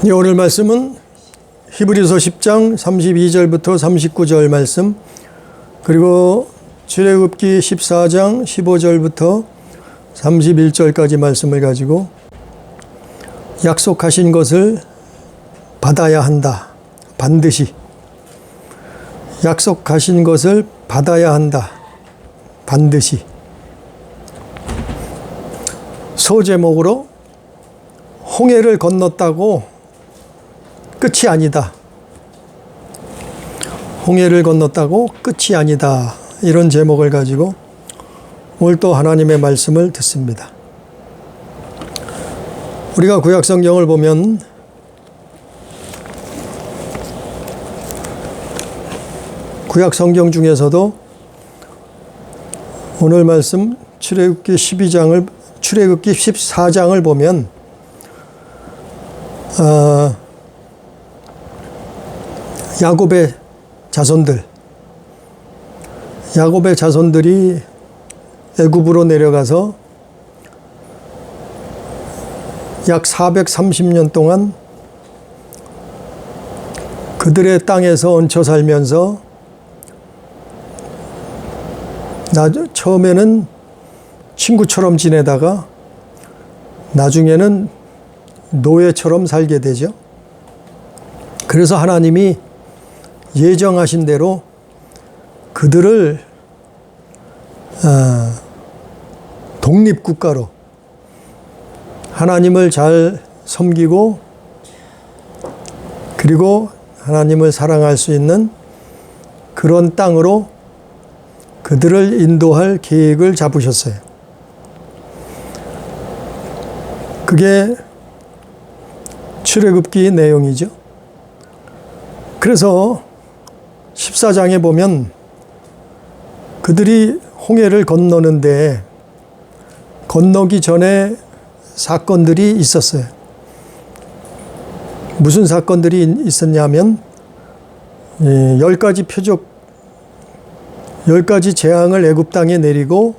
오늘 말씀은 히브리서 10장 32절부터 39절 말씀, 그리고 출애굽기 14장 15절부터 31절까지 말씀을 가지고 약속하신 것을 받아야 한다. 반드시. 약속하신 것을 받아야 한다. 반드시. 소제목으로 홍해를 건넜다고 끝이 아니다. 홍해를 건넜다고 끝이 아니다. 이런 제목을 가지고 오늘 또 하나님의 말씀을 듣습니다. 우리가 구약 성경을 보면 구약 성경 중에서도 오늘 말씀 출애굽기 14장을 보면 야곱의 자손들이 애굽으로 내려가서 약 430년 동안 그들의 땅에서 얹혀 살면서 처음에는 친구처럼 지내다가 나중에는 노예처럼 살게 되죠. 그래서 하나님이 예정하신 대로 그들을 독립국가로 하나님을 잘 섬기고 그리고 하나님을 사랑할 수 있는 그런 땅으로 그들을 인도할 계획을 잡으셨어요. 그게 출애굽기 내용이죠. 그래서 14장에 보면 그들이 홍해를 건너는데 건너기 전에 사건들이 있었어요. 무슨 사건들이 있었냐면 10가지 표적, 10가지 재앙을 애굽 땅에 내리고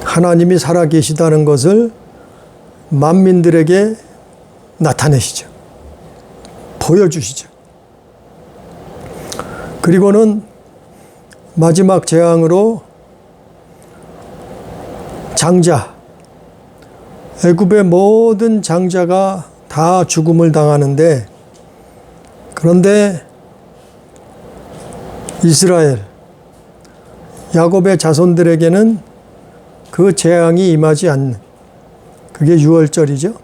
하나님이 살아계시다는 것을 만민들에게 나타내시죠. 보여주시죠. 그리고는 마지막 재앙으로 장자, 애굽의 모든 장자가 다 죽음을 당하는데, 그런데 이스라엘, 야곱의 자손들에게는 그 재앙이 임하지 않는, 그게 유월절이죠.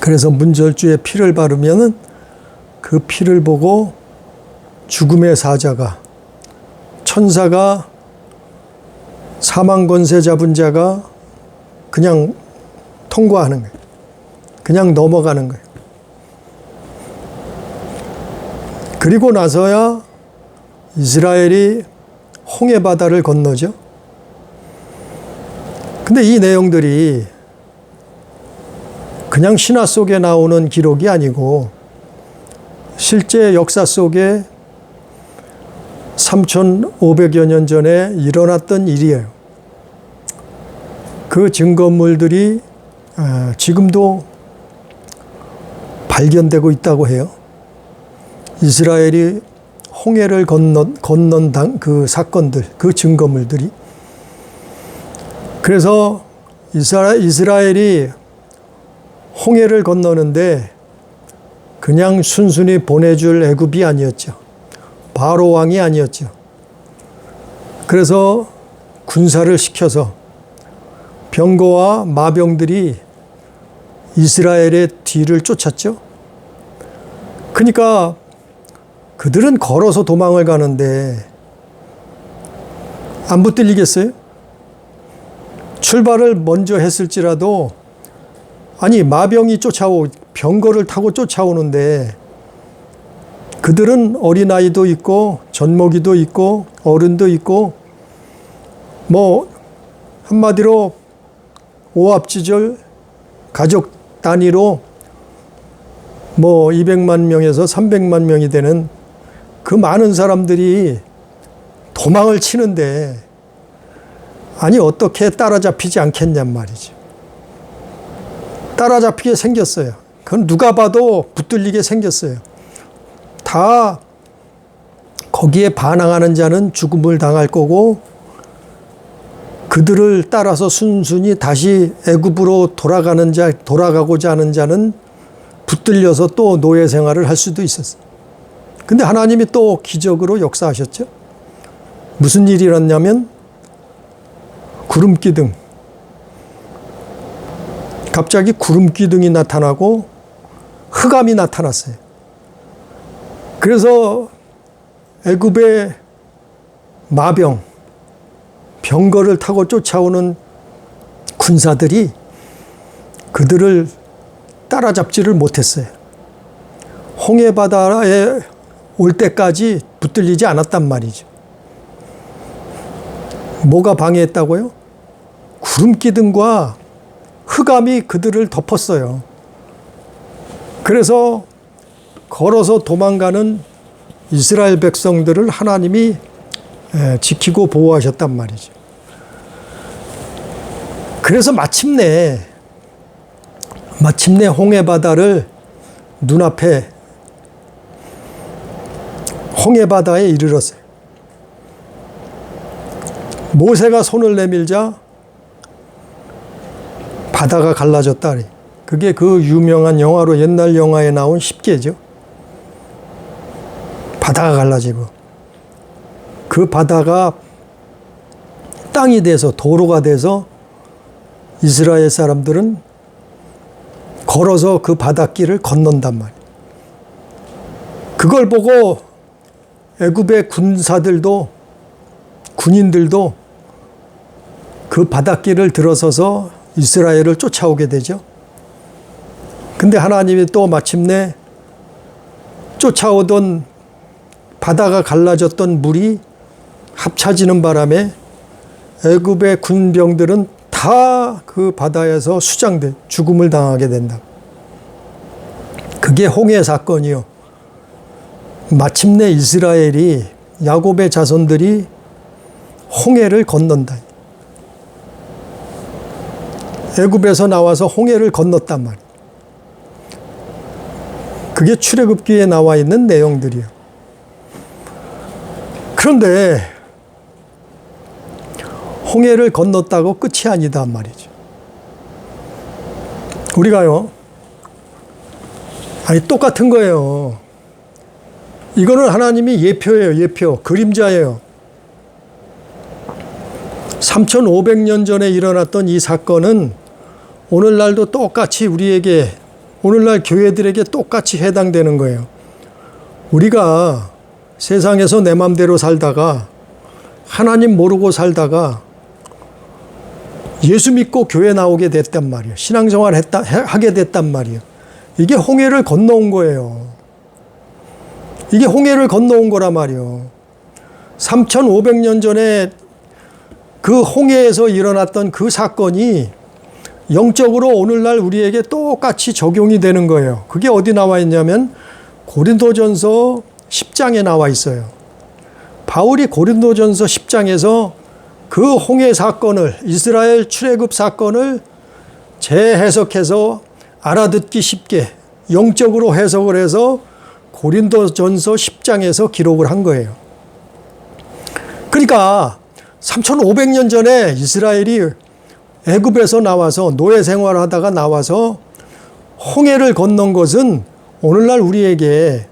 그래서 문절주에 피를 바르면은 그 피를 보고 죽음의 사자가, 천사가, 사망 권세 잡은 자가 그냥 통과하는 거예요. 그냥 넘어가는 거예요. 그리고 나서야 이스라엘이 홍해 바다를 건너죠. 근데 이 내용들이 그냥 신화 속에 나오는 기록이 아니고 실제 역사 속에 3,500여 년 전에 일어났던 일이에요. 그 증거물들이 지금도 발견되고 있다고 해요. 이스라엘이 홍해를 건넌 그 사건들, 그 증거물들이. 그래서 이스라엘이 홍해를 건너는데 그냥 순순히 보내줄 애굽이 아니었죠. 바로 왕이 아니었죠. 그래서 군사를 시켜서 병거와 마병들이 이스라엘의 뒤를 쫓았죠. 그러니까 그들은 걸어서 도망을 가는데 안 붙들리겠어요? 출발을 먼저 했을지라도 아니 마병이 병거를 타고 쫓아오는데 그들은 어린아이도 있고 젖먹이도 있고 어른도 있고 뭐 한마디로 오합지졸 가족 단위로 뭐 200만 명에서 300만 명이 되는 그 많은 사람들이 도망을 치는데 아니 어떻게 따라잡히지 않겠냔 말이죠. 따라잡히게 생겼어요. 그건 누가 봐도 붙들리게 생겼어요. 다 거기에 반항하는 자는 죽음을 당할 거고, 그들을 따라서 순순히 다시 애굽으로 돌아가고자 하는 자는 붙들려서 또 노예 생활을 할 수도 있었어요. 근데 하나님이 또 기적으로 역사하셨죠. 무슨 일이 일어났냐면 구름 기둥. 갑자기 구름 기둥이 나타나고 흑암이 나타났어요. 그래서 애굽의 마병, 병거를 타고 쫓아오는 군사들이 그들을 따라잡지를 못했어요. 홍해 바다에 올 때까지 붙들리지 않았단 말이죠. 뭐가 방해했다고요? 구름 기둥과 흑암이 그들을 덮었어요. 그래서 걸어서 도망가는 이스라엘 백성들을 하나님이 지키고 보호하셨단 말이죠. 그래서 마침내 홍해 바다를 눈앞에 홍해 바다에 이르렀어요. 모세가 손을 내밀자 바다가 갈라졌다. 그게 그 유명한 영화로 옛날 영화에 나온 십계죠. 바다가 갈라지고 그 바다가 땅이 돼서 도로가 돼서 이스라엘 사람들은 걸어서 그 바닷길을 건넌단 말이에요. 그걸 보고 애굽의 군인들도 그 바닷길을 들어서서 이스라엘을 쫓아오게 되죠. 근데 하나님이 또 마침내 쫓아오던 바다가 갈라졌던 물이 합쳐지는 바람에 애굽의 군병들은 다 그 바다에서 죽음을 당하게 된다. 그게 홍해 사건이요. 마침내 이스라엘이, 야곱의 자손들이 홍해를 건넌다. 애굽에서 나와서 홍해를 건넜단 말이에요. 그게 출애굽기에 나와 있는 내용들이에요. 그런데 홍해를 건넜다고 끝이 아니다 말이죠. 우리가요, 똑같은 거예요. 이거는 하나님이 예표예요, 예표. 그림자예요. 3,500년 전에 일어났던 이 사건은 오늘날도 똑같이 우리에게, 오늘날 교회들에게 똑같이 해당되는 거예요. 우리가 세상에서 내 맘대로 살다가, 하나님 모르고 살다가 예수 믿고 교회 나오게 됐단 말이에요. 신앙생활 하게 됐단 말이에요. 이게 홍해를 건너온 거예요. 이게 홍해를 건너온 거란 말이에요. 3,500년 전에 그 홍해에서 일어났던 그 사건이 영적으로 오늘날 우리에게 똑같이 적용이 되는 거예요. 그게 어디 나와 있냐면 고린도전서 10장에 나와 있어요. 바울이 고린도전서 10장에서 그 홍해 사건을, 이스라엘 출애굽 사건을 재해석해서 알아듣기 쉽게 영적으로 해석을 해서 고린도전서 10장에서 기록을 한 거예요. 그러니까 3,500년 전에 이스라엘이 애굽에서 나와서 노예 생활하다가 나와서 홍해를 건넌 것은 오늘날 우리에게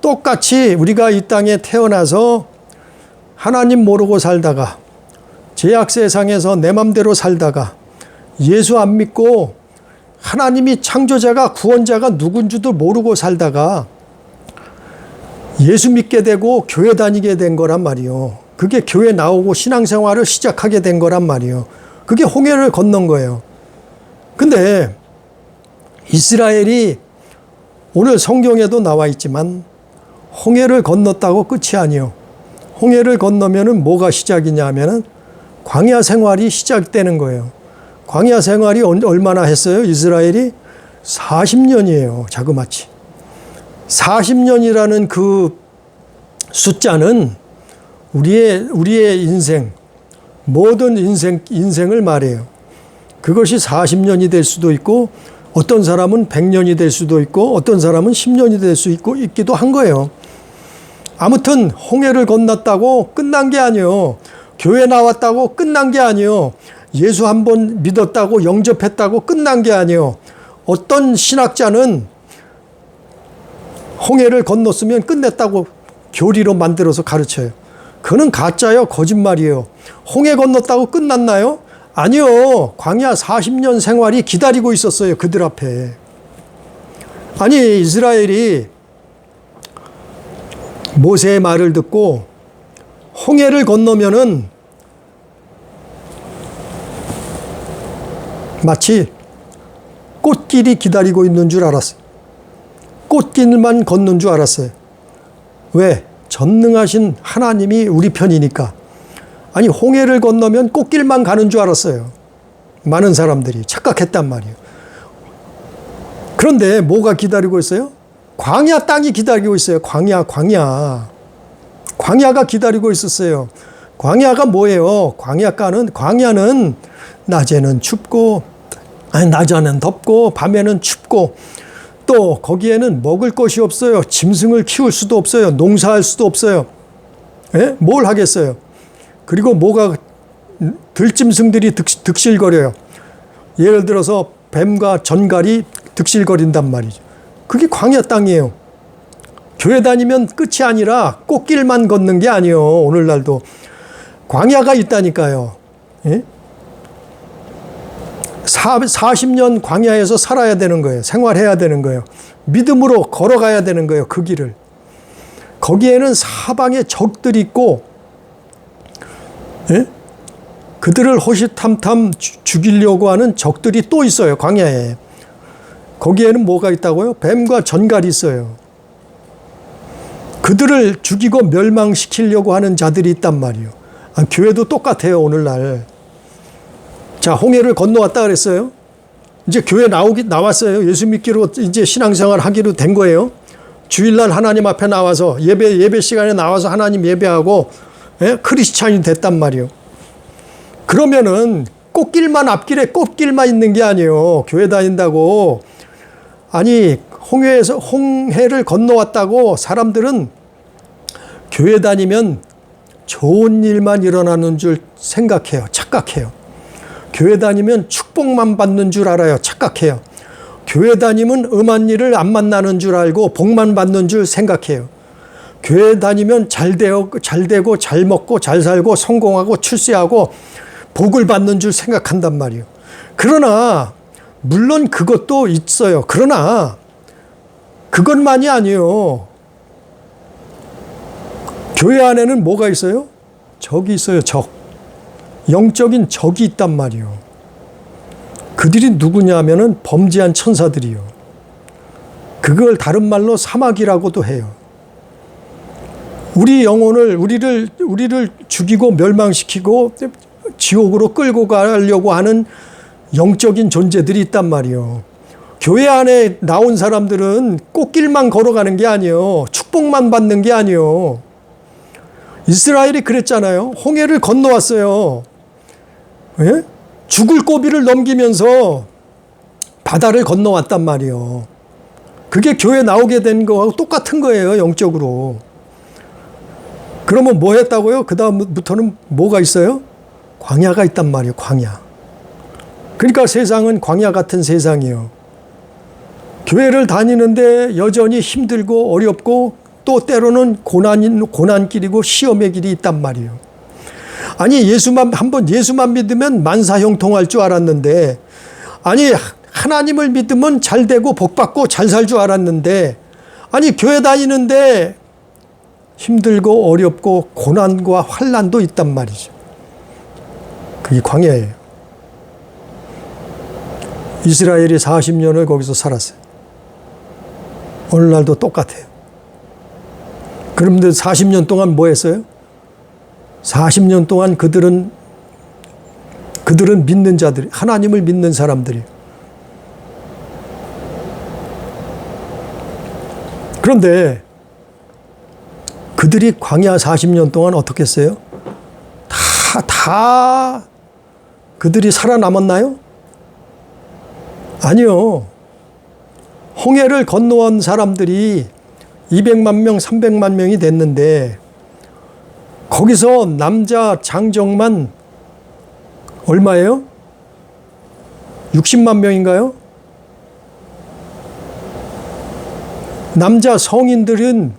똑같이 우리가 이 땅에 태어나서 하나님 모르고 살다가 죄악 세상에서 내 맘대로 살다가 예수 안 믿고 하나님이 창조자가 구원자가 누군지도 모르고 살다가 예수 믿게 되고 교회 다니게 된 거란 말이요. 그게 교회 나오고 신앙생활을 시작하게 된 거란 말이요. 그게 홍해를 건넌 거예요. 근데 이스라엘이 오늘 성경에도 나와 있지만 홍해를 건넜다고 끝이 아니요. 홍해를 건너면은 뭐가 시작이냐 하면은 광야 생활이 시작되는 거예요. 광야 생활이 얼마나 했어요? 이스라엘이 40년이에요. 자그마치. 40년이라는 그 숫자는 우리의 인생, 모든 인생을 말해요. 그것이 40년이 될 수도 있고 어떤 사람은 100년이 될 수도 있고 어떤 사람은 10년이 될 수 있기도 한 거예요. 아무튼 홍해를 건넜다고 끝난 게 아니에요. 교회 나왔다고 끝난 게 아니에요. 예수 한 번 믿었다고 영접했다고 끝난 게 아니에요. 어떤 신학자는 홍해를 건넜으면 끝냈다고 교리로 만들어서 가르쳐요. 그는 가짜예요. 거짓말이에요. 홍해 건넜다고 끝났나요? 아니요. 광야 40년 생활이 기다리고 있었어요. 그들 앞에. 아니, 이스라엘이 모세의 말을 듣고 홍해를 건너면은 마치 꽃길이 기다리고 있는 줄 알았어요. 꽃길만 걷는 줄 알았어요. 왜? 전능하신 하나님이 우리 편이니까. 아니, 홍해를 건너면 꽃길만 가는 줄 알았어요. 많은 사람들이 착각했단 말이에요. 그런데 뭐가 기다리고 있어요? 광야 땅이 기다리고 있어요. 광야가 기다리고 있었어요. 광야가 뭐예요? 광야는 낮에는 춥고, 낮에는 덥고, 밤에는 춥고, 또 거기에는 먹을 것이 없어요. 짐승을 키울 수도 없어요. 농사할 수도 없어요. 예? 뭘 하겠어요? 그리고 뭐가 들짐승들이 득실거려요. 예를 들어서 뱀과 전갈이 득실거린단 말이죠. 그게 광야 땅이에요. 교회 다니면 끝이 아니라 꽃길만 걷는 게 아니에요. 오늘날도 광야가 있다니까요. 예? 40년 광야에서 살아야 되는 거예요. 생활해야 되는 거예요. 믿음으로 걸어가야 되는 거예요. 그 길을. 거기에는 사방에 적들이 있고, 예? 그들을 호시탐탐 죽이려고 하는 적들이 또 있어요. 광야에. 거기에는 뭐가 있다고요? 뱀과 전갈이 있어요. 그들을 죽이고 멸망시키려고 하는 자들이 있단 말이에요. 교회도 똑같아요. 오늘날. 자, 홍해를 건너왔다 그랬어요. 이제 교회 나왔어요. 예수 믿기로 이제 신앙생활 하기로 된 거예요. 주일날 하나님 앞에 나와서 예배 시간에 나와서 하나님 예배하고, 예? 크리스찬이 됐단 말이에요. 그러면은 앞길에 꽃길만 있는 게 아니에요. 교회 다닌다고. 아니, 홍해를 건너왔다고 사람들은 교회 다니면 좋은 일만 일어나는 줄 생각해요. 착각해요. 교회 다니면 축복만 받는 줄 알아요. 착각해요. 교회 다니면 음한 일을 안 만나는 줄 알고 복만 받는 줄 생각해요. 교회 다니면 잘 되고 잘 먹고 잘 살고 성공하고 출세하고 복을 받는 줄 생각한단 말이에요. 그러나 물론 그것도 있어요. 그러나 그것만이 아니에요. 교회 안에는 뭐가 있어요? 적이 있어요. 영적인 적이 있단 말이에요. 그들이 누구냐 하면은 범죄한 천사들이요. 그걸 다른 말로 사막이라고도 해요. 우리 영혼을, 우리를 죽이고 멸망시키고 지옥으로 끌고 가려고 하는 영적인 존재들이 있단 말이에요. 교회 안에 나온 사람들은 꽃길만 걸어가는 게 아니에요. 축복만 받는 게 아니에요. 이스라엘이 그랬잖아요. 홍해를 건너왔어요. 예? 죽을 고비를 넘기면서 바다를 건너왔단 말이에요. 그게 교회 나오게 된 거하고 똑같은 거예요. 영적으로. 그러면 뭐 했다고요? 그 다음부터는 뭐가 있어요? 광야가 있단 말이에요. 광야. 그러니까 세상은 광야 같은 세상이에요. 교회를 다니는데 여전히 힘들고 어렵고 또 때로는 고난길이고 시험의 길이 있단 말이에요. 아니, 예수만 믿으면 만사형통할 줄 알았는데, 아니, 하나님을 믿으면 잘 되고 복받고 잘 살 줄 알았는데, 아니, 교회 다니는데 힘들고 어렵고 고난과 환난도 있단 말이죠. 그게 광야예요. 이스라엘이 40년을 거기서 살았어요. 오늘날도 똑같아요. 그런데 40년 동안 뭐 했어요? 40년 동안 그들은 믿는 자들이, 하나님을 믿는 사람들이. 그런데 그들이 광야 40년 동안 어떻게 했어요? 다 그들이 살아남았나요? 아니요. 홍해를 건너온 사람들이 200만 명, 300만 명이 됐는데 거기서 남자 장정만 얼마예요? 60만 명인가요? 남자 성인들은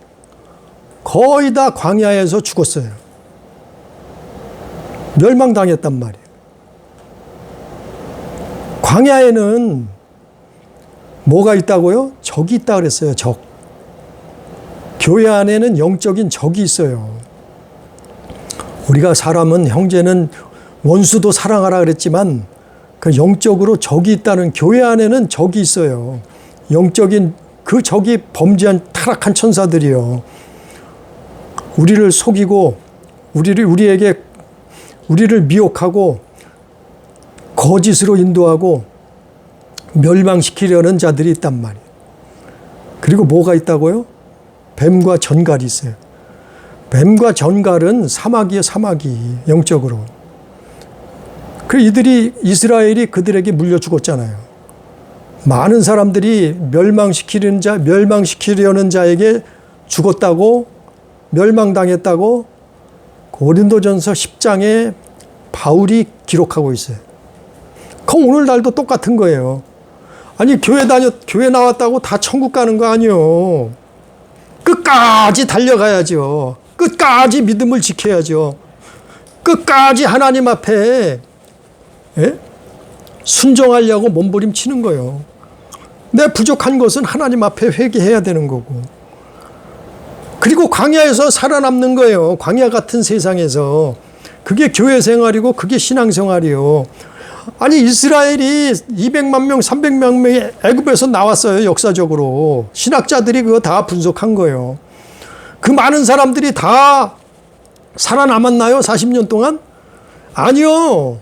거의 다 광야에서 죽었어요. 멸망당했단 말이에요. 광야에는 뭐가 있다고요? 적이 있다 그랬어요. 적. 교회 안에는 영적인 적이 있어요. 우리가 사람은 형제는 원수도 사랑하라 그랬지만 그 영적으로 적이 있다는, 교회 안에는 적이 있어요. 영적인 그 적이 범죄한 타락한 천사들이요. 우리를 속이고 우리를 미혹하고 거짓으로 인도하고 멸망시키려는 자들이 있단 말이에요. 그리고 뭐가 있다고요? 뱀과 전갈이 있어요. 뱀과 전갈은 사마귀예요, 사마귀. 영적으로. 그 이스라엘이 그들에게 물려 죽었잖아요. 많은 사람들이 멸망시키려는 자에게 죽었다고, 멸망당했다고 고린도전서 10장에 바울이 기록하고 있어요. 그럼 오늘날도 똑같은 거예요. 아니, 교회 나왔다고 다 천국 가는 거 아니요. 끝까지 달려가야죠. 끝까지 믿음을 지켜야죠. 끝까지 하나님 앞에 순종하려고 몸부림치는 거예요. 내 부족한 것은 하나님 앞에 회개해야 되는 거고. 그리고 광야에서 살아남는 거예요. 광야 같은 세상에서. 그게 교회 생활이고 그게 신앙 생활이요. 아니, 이스라엘이 200만 명, 300만 명이 애굽에서 나왔어요. 역사적으로. 신학자들이 그거 다 분석한 거예요. 그 많은 사람들이 다 살아남았나요? 40년 동안? 아니요.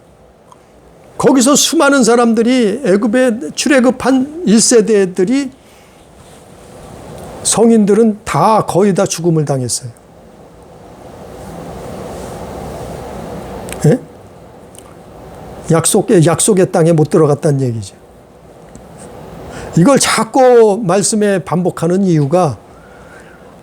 거기서 수많은 사람들이 애굽에 출애굽한 1세대들이, 성인들은 다 거의 다 죽음을 당했어요. 예? 약속의 땅에 못 들어갔다는 얘기죠. 이걸 자꾸 말씀에 반복하는 이유가,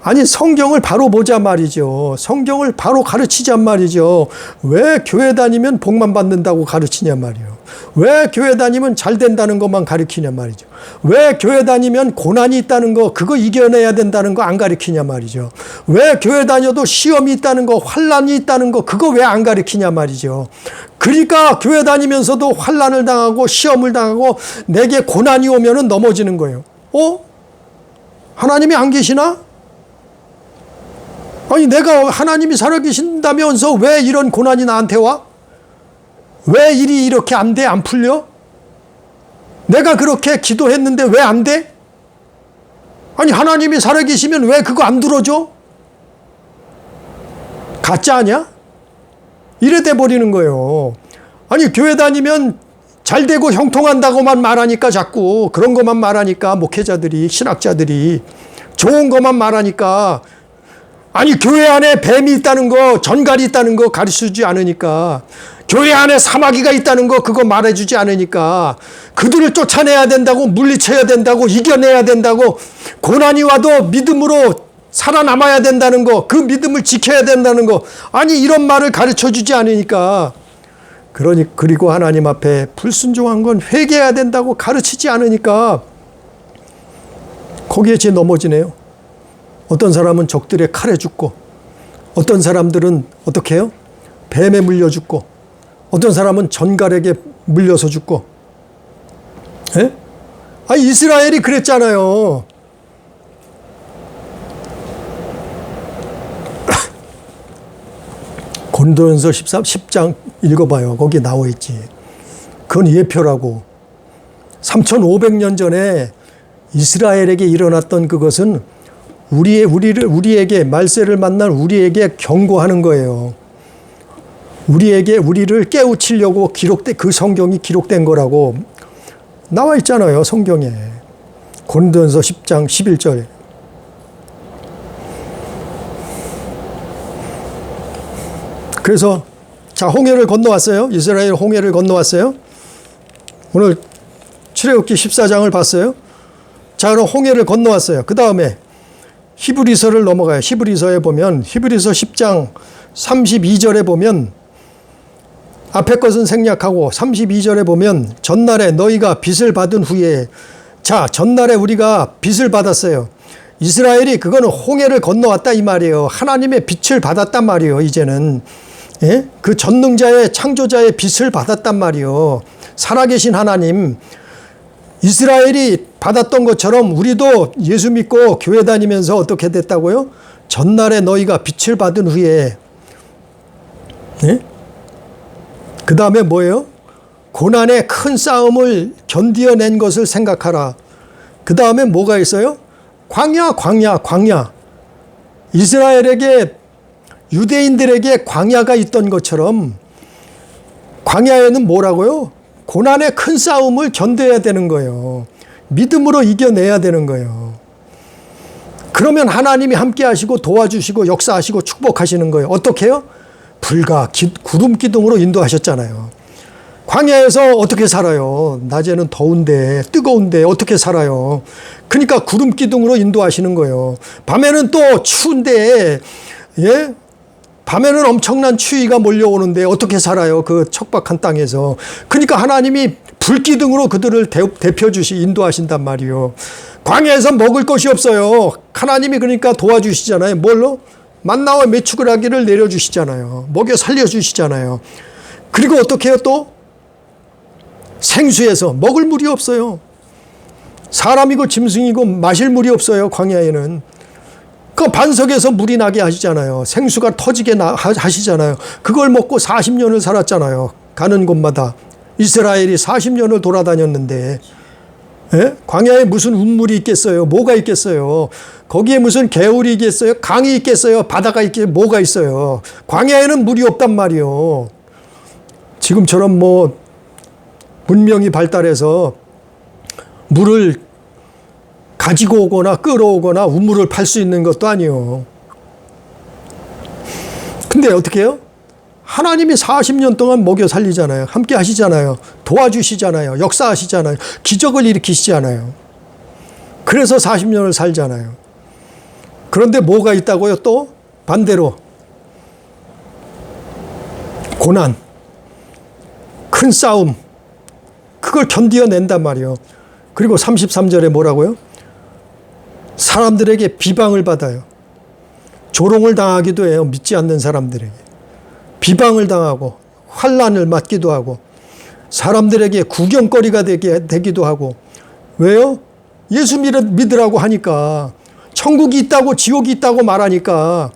아니, 성경을 바로 보자 말이죠. 성경을 바로 가르치자 말이죠. 왜 교회 다니면 복만 받는다고 가르치냐 말이에요. 왜 교회 다니면 잘 된다는 것만 가르치냐 말이죠. 왜 교회 다니면 고난이 있다는 거, 그거 이겨내야 된다는 거 안 가르치냐 말이죠. 왜 교회 다녀도 시험이 있다는 거, 환난이 있다는 거, 그거 왜 안 가르치냐 말이죠. 그러니까 교회 다니면서도 환난을 당하고 시험을 당하고 내게 고난이 오면은 넘어지는 거예요. 하나님이 안 계시나? 아니, 내가 하나님이 살아계신다면서 왜 이런 고난이 나한테 와? 왜 일이 이렇게 안 돼? 안 풀려? 내가 그렇게 기도했는데 왜 안 돼? 아니, 하나님이 살아계시면 왜 그거 안 들어줘? 가짜 아니야? 이래 돼 버리는 거예요. 아니, 교회 다니면 잘 되고 형통한다고만 말하니까, 자꾸 그런 것만 말하니까, 목회자들이, 신학자들이 좋은 것만 말하니까, 아니, 교회 안에 뱀이 있다는 거, 전갈이 있다는 거 가르쳐주지 않으니까, 교회 안에 사마귀가 있다는 거 그거 말해주지 않으니까, 그들을 쫓아내야 된다고, 물리쳐야 된다고, 이겨내야 된다고, 고난이 와도 믿음으로 살아남아야 된다는 거, 그 믿음을 지켜야 된다는 거, 아니, 이런 말을 가르쳐주지 않으니까, 그리고 하나님 앞에 불순종한 건 회개해야 된다고 가르치지 않으니까 거기에 제 넘어지네요. 어떤 사람은 적들의 칼에 죽고, 어떤 사람들은 어떻게 해요? 뱀에 물려 죽고, 어떤 사람은 전갈에게 물려서 죽고. 예? 아니, 이스라엘이 그랬잖아요. 고린도전서 10장 읽어봐요. 거기 나와 있지. 그건 예표라고. 3,500년 전에 이스라엘에게 일어났던 그것은 우리에게, 말세를 만난 우리에게 경고하는 거예요. 우리를 깨우치려고 그 성경이 기록된 거라고 나와 있잖아요. 성경에. 고린도전서 10장 11절에. 그래서 자, 홍해를 건너왔어요. 이스라엘 홍해를 건너왔어요. 오늘 출애굽기 14장을 봤어요. 자, 그럼 홍해를 건너왔어요. 그 다음에 히브리서를 넘어가요. 히브리서에 보면 히브리서 10장 32절에 보면 앞에 것은 생략하고 32절에 보면 전날에 너희가 빚을 받은 후에, 자, 전날에 우리가 빚을 받았어요. 이스라엘이 그거는 홍해를 건너왔다 이 말이에요. 하나님의 빚을 받았단 말이에요. 이제는 예? 그 전능자의 창조자의 빚을 받았단 말이에요. 살아계신 하나님, 이스라엘이 받았던 것처럼 우리도 예수 믿고 교회 다니면서 어떻게 됐다고요? 전날에 너희가 빚을 받은 후에, 예? 그 다음에 뭐예요? 고난의 큰 싸움을 견디어낸 것을 생각하라. 그 다음에 뭐가 있어요? 광야, 광야, 광야. 이스라엘에게, 유대인들에게 광야가 있던 것처럼 광야에는 뭐라고요? 고난의 큰 싸움을 견뎌야 되는 거예요. 믿음으로 이겨내야 되는 거예요. 그러면 하나님이 함께 하시고 도와주시고 역사하시고 축복하시는 거예요. 어떻게 해요? 불과 구름 기둥으로 인도하셨잖아요. 광야에서 어떻게 살아요? 낮에는 더운데 뜨거운데 어떻게 살아요? 그러니까 구름 기둥으로 인도하시는 거예요. 밤에는 또 추운데, 예? 밤에는 엄청난 추위가 몰려오는데 어떻게 살아요? 그 척박한 땅에서. 그러니까 하나님이 불기둥으로 그들을 인도하신단 말이에요. 광야에서 먹을 것이 없어요. 하나님이 그러니까 도와주시잖아요. 뭘로? 만나와 메추라기를 하기를 내려주시잖아요. 먹여 살려주시잖아요. 그리고 어떻게 해요 또? 생수에서 먹을 물이 없어요. 사람이고 짐승이고 마실 물이 없어요. 광야에는. 그 반석에서 물이 나게 하시잖아요. 생수가 터지게 하시잖아요. 그걸 먹고 40년을 살았잖아요. 가는 곳마다. 이스라엘이 40년을 돌아다녔는데, 예? 광야에 무슨 운물이 있겠어요? 뭐가 있겠어요? 거기에 무슨 개울이 있겠어요? 강이 있겠어요? 바다가 있겠어요? 뭐가 있어요? 광야에는 물이 없단 말이에요. 지금처럼 뭐 문명이 발달해서 물을 가지고 오거나 끌어오거나 우물을 팔 수 있는 것도 아니에요. 근데 어떻게 해요? 하나님이 40년 동안 먹여 살리잖아요. 함께 하시잖아요. 도와주시잖아요. 역사하시잖아요. 기적을 일으키시잖아요. 그래서 40년을 살잖아요. 그런데 뭐가 있다고요? 또 반대로 고난, 큰 싸움, 그걸 견디어낸단 말이에요. 그리고 33절에 뭐라고요? 사람들에게 비방을 받아요. 조롱을 당하기도 해요. 믿지 않는 사람들에게. 비방을 당하고 환난을 맞기도 하고 사람들에게 구경거리가 되기도 하고. 왜요? 예수 믿으라고 하니까, 천국이 있다고 지옥이 있다고 말하니까,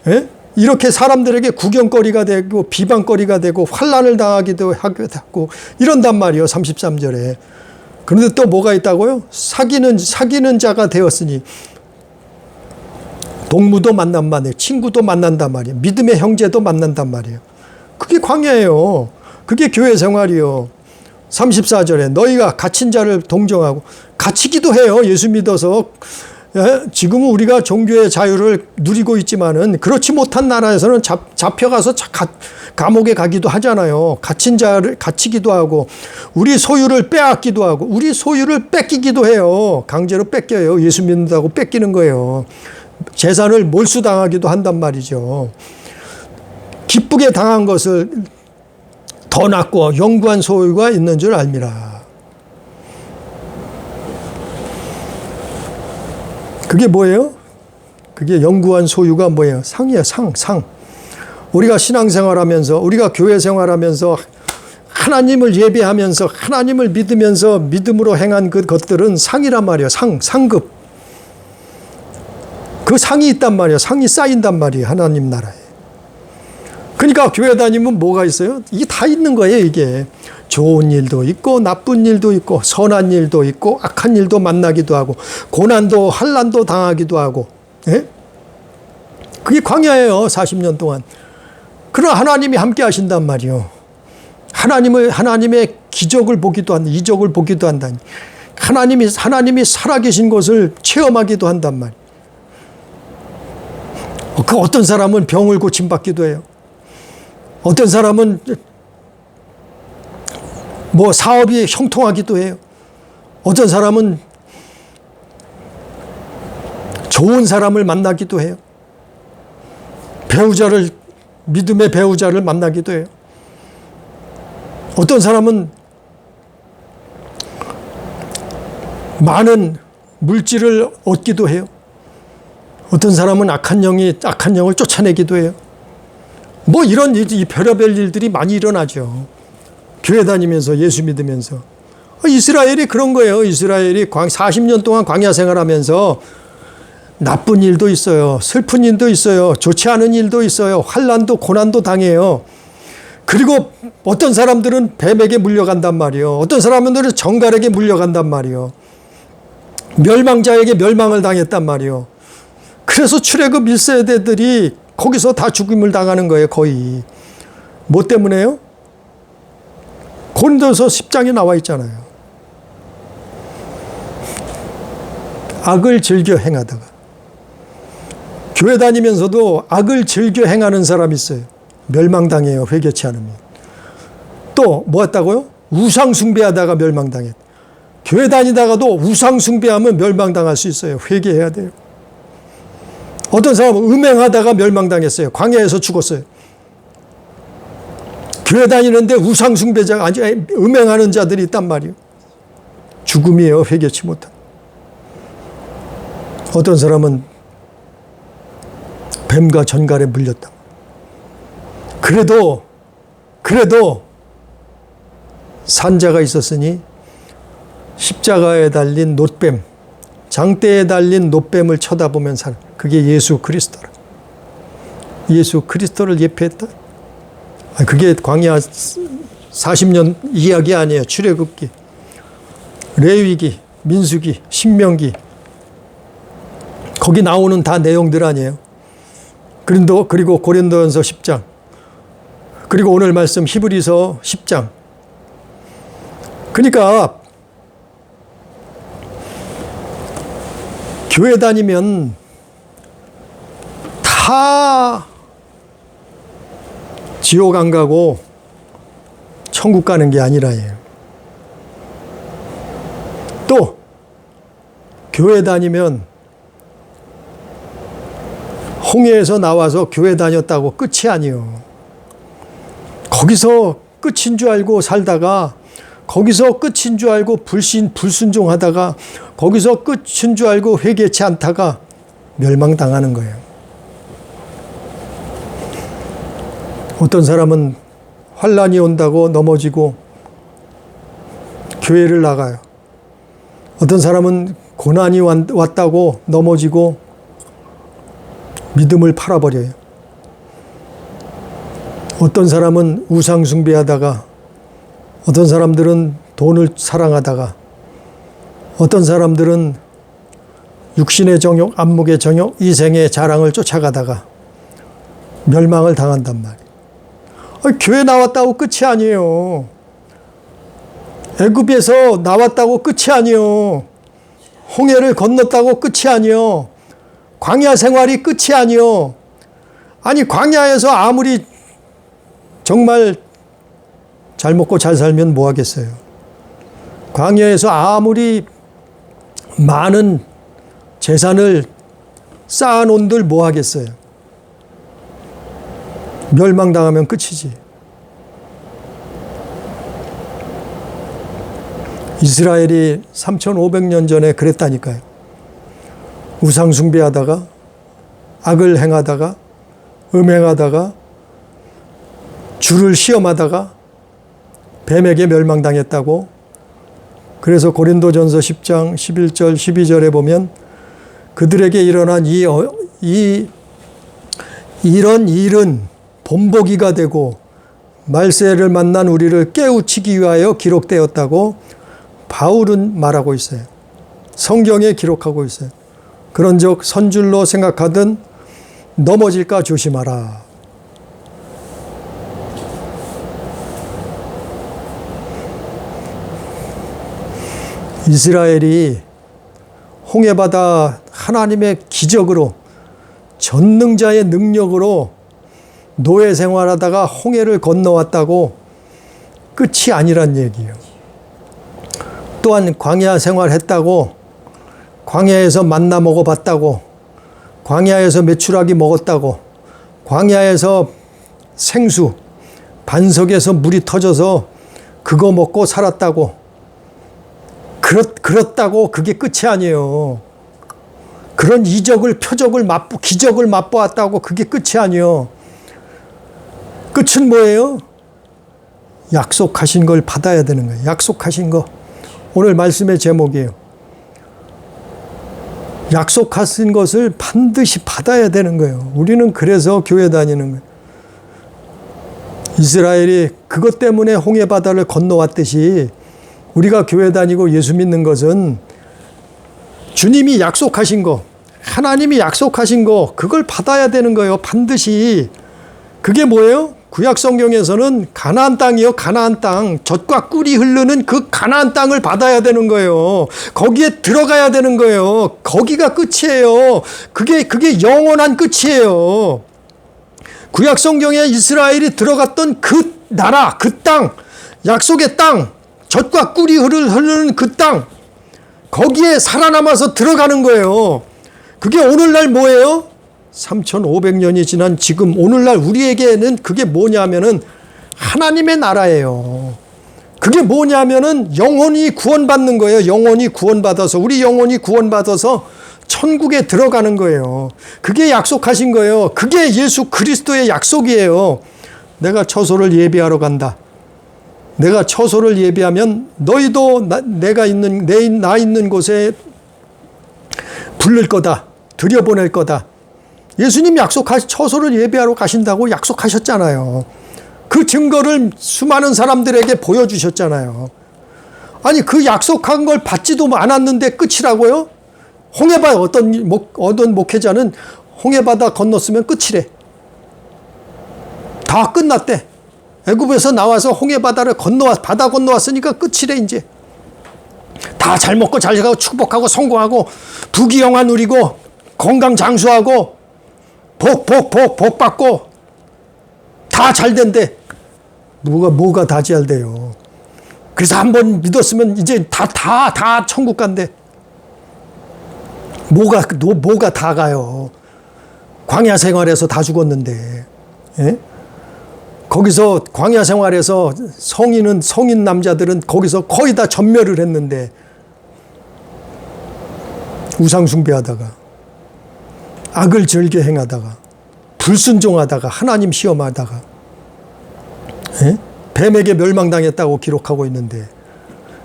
예? 이렇게 사람들에게 구경거리가 되고 비방거리가 되고 환난을 당하기도 하고 이런단 말이에요. 33절에. 그런데 또 뭐가 있다고요? 사귀는 자가 되었으니 동무도 만난 말이에요. 친구도 만난단 말이에요. 믿음의 형제도 만난단 말이에요. 그게 광야예요. 그게 교회 생활이요. 34절에 너희가 갇힌 자를 동정하고, 갇히기도 해요. 예수 믿어서. 예? 지금은 우리가 종교의 자유를 누리고 있지만은 그렇지 못한 나라에서는 잡혀가서 감옥에 가기도 하잖아요. 갇힌 자를 갇히기도 하고, 우리 소유를 빼앗기도 하고, 우리 소유를 뺏기기도 해요. 강제로 뺏겨요. 예수 믿는다고 뺏기는 거예요. 재산을 몰수당하기도 한단 말이죠. 기쁘게 당한 것을 더 낫고 영구한 소유가 있는 줄 알미라. 그게 뭐예요? 그게 영구한 소유가 뭐예요? 상이에요. 상. 우리가 신앙생활하면서, 우리가 교회 생활하면서 하나님을 예배하면서 하나님을 믿으면서 믿음으로 행한 그 것들은 상이란 말이에요. 상급. 그 상이 있단 말이에요. 상이 쌓인단 말이에요. 하나님 나라에. 그러니까 교회 다니면 뭐가 있어요? 이게 다 있는 거예요. 이게 좋은 일도 있고 나쁜 일도 있고 선한 일도 있고 악한 일도 만나기도 하고 고난도 환난도 당하기도 하고. 예? 그게 광야예요. 40년 동안. 그러나 하나님이 함께 하신단 말이에요. 하나님의 기적을 보기도 한다. 이적을 보기도 한다니. 하나님이 살아계신 것을 체험하기도 한단 말이에요. 그 어떤 사람은 병을 고침받기도 해요. 어떤 사람은 뭐 사업이 형통하기도 해요. 어떤 사람은 좋은 사람을 만나기도 해요. 믿음의 배우자를 만나기도 해요. 어떤 사람은 많은 물질을 얻기도 해요. 어떤 사람은 악한 영을 쫓아내기도 해요. 뭐 이런 이 별의별 일들이 많이 일어나죠. 교회 다니면서 예수 믿으면서. 이스라엘이 그런 거예요. 이스라엘이 40년 동안 광야 생활하면서 나쁜 일도 있어요. 슬픈 일도 있어요. 좋지 않은 일도 있어요. 환난도 고난도 당해요. 그리고 어떤 사람들은 뱀에게 물려간단 말이에요. 어떤 사람들은 정갈에게 물려간단 말이에요. 멸망자에게 멸망을 당했단 말이에요. 그래서 출애굽 1세대들이 거기서 다 죽임을 당하는 거예요. 거의. 뭐 때문에요? 고린도서 10장에 나와 있잖아요. 악을 즐겨 행하다가. 교회 다니면서도 악을 즐겨 행하는 사람이 있어요. 멸망당해요. 회개치 않으면. 또 뭐 했다고요? 우상숭배하다가 멸망당했다. 교회 다니다가도 우상숭배하면 멸망당할 수 있어요. 회개해야 돼요. 어떤 사람은 음행하다가 멸망당했어요. 광야에서 죽었어요. 교회 다니는데 우상숭배자가 아니 음행하는 자들이 있단 말이에요. 죽음이에요. 회개치 못한. 어떤 사람은 뱀과 전갈에 물렸다. 그래도 산자가 있었으니 십자가에 달린 놋뱀, 장대에 달린 놋뱀을 쳐다보면 살. 그게 예수 그리스도라. 예수 그리스도를 예표했다. 그게 광야 40년 이야기 아니에요. 출애굽기, 레위기, 민수기, 신명기. 거기 나오는 다 내용들 아니에요. 그리고 고린도전서 10장. 그리고 오늘 말씀 히브리서 10장. 그러니까 교회 다니면 다 지옥 안 가고 천국 가는 게 아니라예요. 또 교회 다니면 홍해에서 나와서 교회 다녔다고 끝이 아니에요. 거기서 끝인 줄 알고 살다가 거기서 끝인 줄 알고 불순종하다가 거기서 끝인 줄 알고 회개치 않다가 멸망당하는 거예요. 어떤 사람은 환난이 온다고 넘어지고 교회를 나가요. 어떤 사람은 고난이 왔다고 넘어지고 믿음을 팔아버려요. 어떤 사람은 우상숭배하다가 어떤 사람들은 돈을 사랑하다가 어떤 사람들은 육신의 정욕, 안목의 정욕, 이생의 자랑을 쫓아가다가 멸망을 당한단 말이에요. 교회 나왔다고 끝이 아니에요. 애굽에서 나왔다고 끝이 아니에요. 홍해를 건넜다고 끝이 아니에요. 광야 생활이 끝이 아니에요. 아니 광야에서 아무리 정말 잘 먹고 잘 살면 뭐 하겠어요. 광야에서 아무리 많은 재산을 쌓아놓은들 뭐 하겠어요. 멸망당하면 끝이지. 이스라엘이 3,500년 전에 그랬다니까요. 우상숭배하다가 악을 행하다가 음행하다가 주를 시험하다가 뱀에게 멸망당했다고. 그래서 고린도전서 10장 11절 12절에 보면 그들에게 일어난 이런 일은 본보기가 되고 말세를 만난 우리를 깨우치기 위하여 기록되었다고 바울은 말하고 있어요. 성경에 기록하고 있어요. 그런즉 선줄로 생각하든 넘어질까 조심하라. 이스라엘이 홍해바다 하나님의 기적으로 전능자의 능력으로 노예 생활하다가 홍해를 건너왔다고 끝이 아니란 얘기예요. 또한 광야 생활했다고 광야에서 만나 먹어봤다고 광야에서 메추라기 먹었다고, 광야에서 생수, 반석에서 물이 터져서 그거 먹고 살았다고, 그렇다고 그게 끝이 아니에요. 그런 이적을, 표적을 기적을 맛보았다고 그게 끝이 아니에요. 끝은 뭐예요? 약속하신 걸 받아야 되는 거예요. 약속하신 거. 오늘 말씀의 제목이에요. 약속하신 것을 반드시 받아야 되는 거예요. 우리는 그래서 교회 다니는 거예요. 이스라엘이 그것 때문에 홍해 바다를 건너왔듯이 우리가 교회 다니고 예수 믿는 것은 주님이 약속하신 거, 하나님이 약속하신 거, 그걸 받아야 되는 거예요. 반드시. 그게 뭐예요? 구약 성경에서는 가나안 땅이요. 가나안 땅. 젖과 꿀이 흐르는 그 가나안 땅을 받아야 되는 거예요. 거기에 들어가야 되는 거예요. 거기가 끝이에요. 그게 영원한 끝이에요. 구약 성경에 이스라엘이 들어갔던 그 나라, 그 땅, 약속의 땅, 젖과 꿀이 흐르는 그 땅, 거기에 살아남아서 들어가는 거예요. 그게 오늘날 뭐예요? 3,500년이 지난 지금 오늘날 우리에게는 그게 뭐냐면은 하나님의 나라예요. 그게 뭐냐면은 영혼이 구원받는 거예요. 영혼이 구원받아서, 우리 영혼이 구원받아서 천국에 들어가는 거예요. 그게 약속하신 거예요. 그게 예수 그리스도의 약속이에요. 내가 처소를 예비하러 간다. 내가 처소를 예비하면 너희도 나 있는 곳에 부를 거다. 들여보낼 거다. 예수님 처소를 예비하러 가신다고 약속하셨잖아요. 그 증거를 수많은 사람들에게 보여주셨잖아요. 아니, 그 약속한 걸 받지도 않았는데 끝이라고요? 홍해바다 어떤 목회자는 홍해바다 건넜으면 끝이래. 다 끝났대. 애굽에서 나와서 홍해바다를 바다 건너왔으니까 끝이래. 이제 다 잘 먹고 잘 가고 축복하고 성공하고 부귀영화 누리고 건강 장수하고 복 받고 다 잘 된대. 뭐가 다 잘 돼요. 그래서 한번 믿었으면 이제 다 천국 간대. 뭐가 다 가요. 광야 생활에서 다 죽었는데. 예? 거기서 광야 생활에서 성인 남자들은 거기서 거의 다 전멸을 했는데, 우상 숭배하다가 악을 즐겨 행하다가 불순종하다가 하나님 시험하다가, 예? 뱀에게 멸망당했다고 기록하고 있는데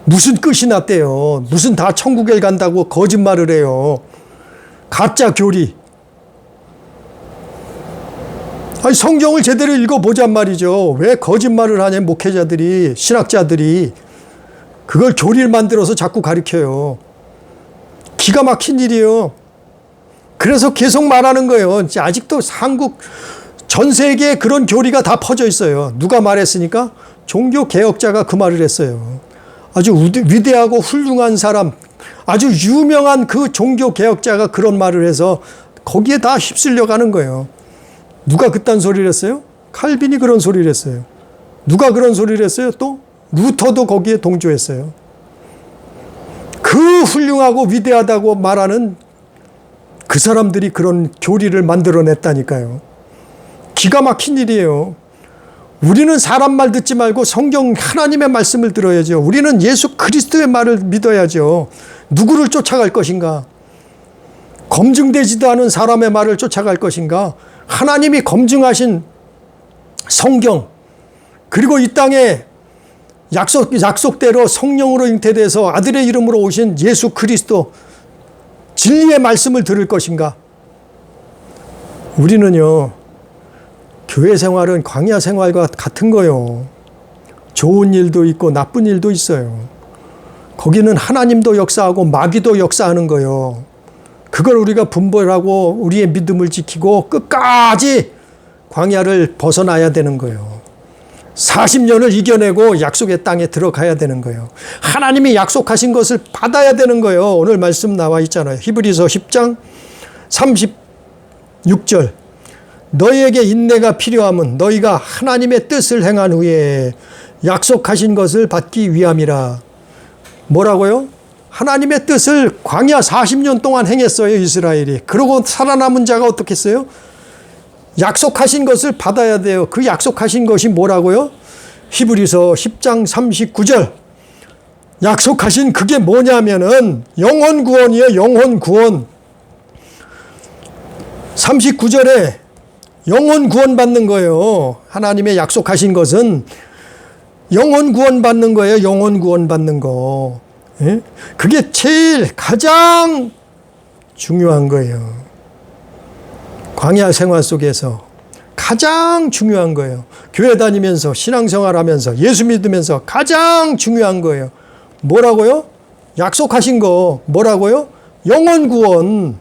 무슨 끝이 났대요. 무슨 다 천국에 간다고 거짓말을 해요. 가짜 교리. 아니, 성경을 제대로 읽어보잔 말이죠. 왜 거짓말을 하냐, 목회자들이, 신학자들이. 그걸 교리를 만들어서 자꾸 가르쳐요. 기가 막힌 일이에요. 그래서 계속 말하는 거예요. 아직도 한국, 전 세계에 그런 교리가 다 퍼져 있어요. 누가 말했으니까? 종교개혁자가 그 말을 했어요. 아주 위대하고 훌륭한 사람, 아주 유명한 그 종교개혁자가 그런 말을 해서 거기에 다 휩쓸려 가는 거예요. 누가 그딴 소리를 했어요? 칼빈이 그런 소리를 했어요. 누가 그런 소리를 했어요? 또 루터도 거기에 동조했어요. 그 훌륭하고 위대하다고 말하는 그 사람들이 그런 교리를 만들어냈다니까요. 기가 막힌 일이에요. 우리는 사람 말 듣지 말고 성경 하나님의 말씀을 들어야죠. 우리는 예수 그리스도의 말을 믿어야죠. 누구를 쫓아갈 것인가? 검증되지도 않은 사람의 말을 쫓아갈 것인가? 하나님이 검증하신 성경, 그리고 이 땅에 약속대로 성령으로 잉태돼서 아들의 이름으로 오신 예수 그리스도, 진리의 말씀을 들을 것인가? 우리는요, 교회 생활은 광야 생활과 같은 거요. 좋은 일도 있고 나쁜 일도 있어요. 거기는 하나님도 역사하고 마귀도 역사하는 거요. 그걸 우리가 분별하고 우리의 믿음을 지키고 끝까지 광야를 벗어나야 되는 거예요. 40년을 이겨내고 약속의 땅에 들어가야 되는 거예요. 하나님이 약속하신 것을 받아야 되는 거예요. 오늘 말씀 나와 있잖아요. 히브리서 10장 36절. 너희에게 인내가 필요함은 너희가 하나님의 뜻을 행한 후에 약속하신 것을 받기 위함이라. 뭐라고요? 하나님의 뜻을 광야 40년 동안 행했어요, 이스라엘이. 그러고 살아남은 자가 어떻겠어요? 약속하신 것을 받아야 돼요. 그 약속하신 것이 뭐라고요? 히브리서 10장 39절. 약속하신 그게 뭐냐면은 영혼 구원이에요. 영혼 구원. 39절에 영혼 구원 받는 거예요. 하나님의 약속하신 것은 영혼 구원 받는 거예요. 영혼 구원 받는 거. 예? 그게 제일 가장 중요한 거예요. 광야 생활 속에서 가장 중요한 거예요. 교회 다니면서 신앙생활하면서 예수 믿으면서 가장 중요한 거예요. 뭐라고요? 약속하신 거 뭐라고요? 영혼 구원.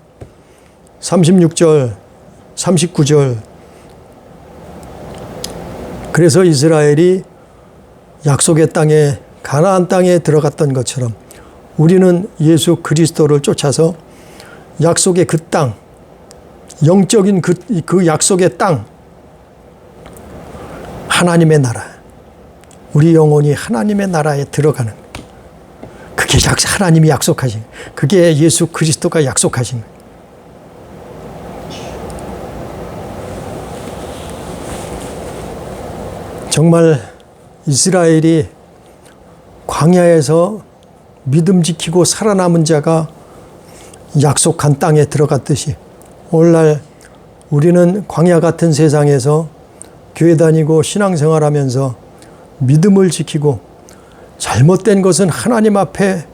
36절 39절. 그래서 이스라엘이 약속의 땅에 가나안 땅에 들어갔던 것처럼 우리는 예수 그리스도를 쫓아서 약속의 그 땅, 영적인 그 약속의 땅, 하나님의 나라, 우리 영혼이 하나님의 나라에 들어가는, 그게 하나님이 약속하신, 그게 예수 그리스도가 약속하신 거예요. 정말 이스라엘이 광야에서 믿음 지키고 살아남은 자가 약속한 땅에 들어갔듯이 오늘날 우리는 광야 같은 세상에서 교회 다니고 신앙생활하면서 믿음을 지키고 잘못된 것은 하나님 앞에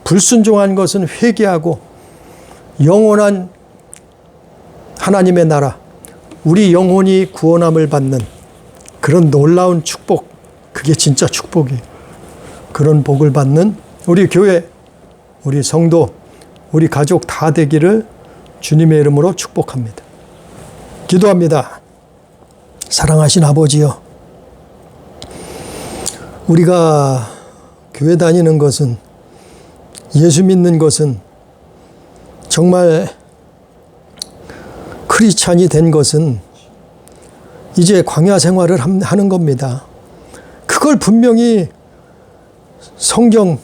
불순종한 것은 회개하고 영원한 하나님의 나라, 우리 영혼이 구원함을 받는 그런 놀라운 축복, 그게 진짜 축복이에요. 그런 복을 받는 우리 교회, 우리 성도, 우리 가족 다 되기를 주님의 이름으로 축복합니다. 기도합니다. 사랑하신 아버지요, 우리가 교회 다니는 것은, 예수 믿는 것은, 정말 크리스찬이 된 것은 이제 광야 생활을 하는 겁니다. 그걸 분명히 성경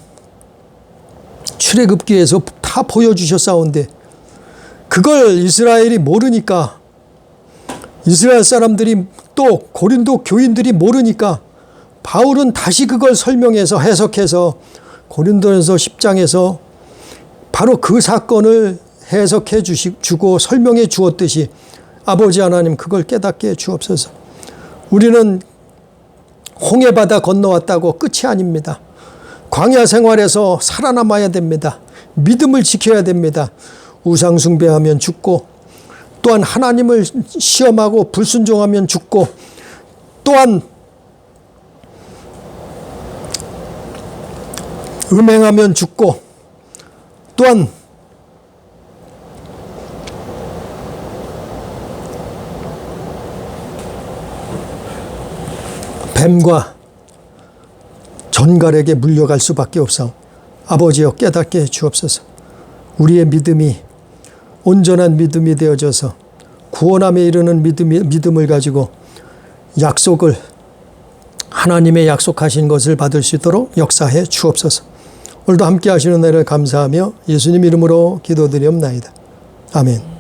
출애굽기에서 다 보여주셨사온데 그걸 이스라엘이 모르니까, 이스라엘 사람들이 또 고린도 교인들이 모르니까 바울은 다시 그걸 설명해서 해석해서 고린도전서 10장에서 바로 그 사건을 해석해 주고 설명해 주었듯이 아버지 하나님 그걸 깨닫게 해 주옵소서. 우리는 홍해바다 건너왔다고 끝이 아닙니다. 광야 생활에서 살아남아야 됩니다. 믿음을 지켜야 됩니다. 우상 숭배하면 죽고, 또한 하나님을 시험하고 불순종하면 죽고, 또한 음행하면 죽고, 또한 뱀과 전갈에게 물려갈 수밖에 없사오. 아버지여 깨닫게 해 주옵소서. 우리의 믿음이 온전한 믿음이 되어져서 구원함에 이르는 믿음을 가지고 약속을, 하나님의 약속하신 것을 받을 수 있도록 역사해 주옵소서. 오늘도 함께 하시는 은혜를 감사하며 예수님 이름으로 기도드리옵나이다. 아멘.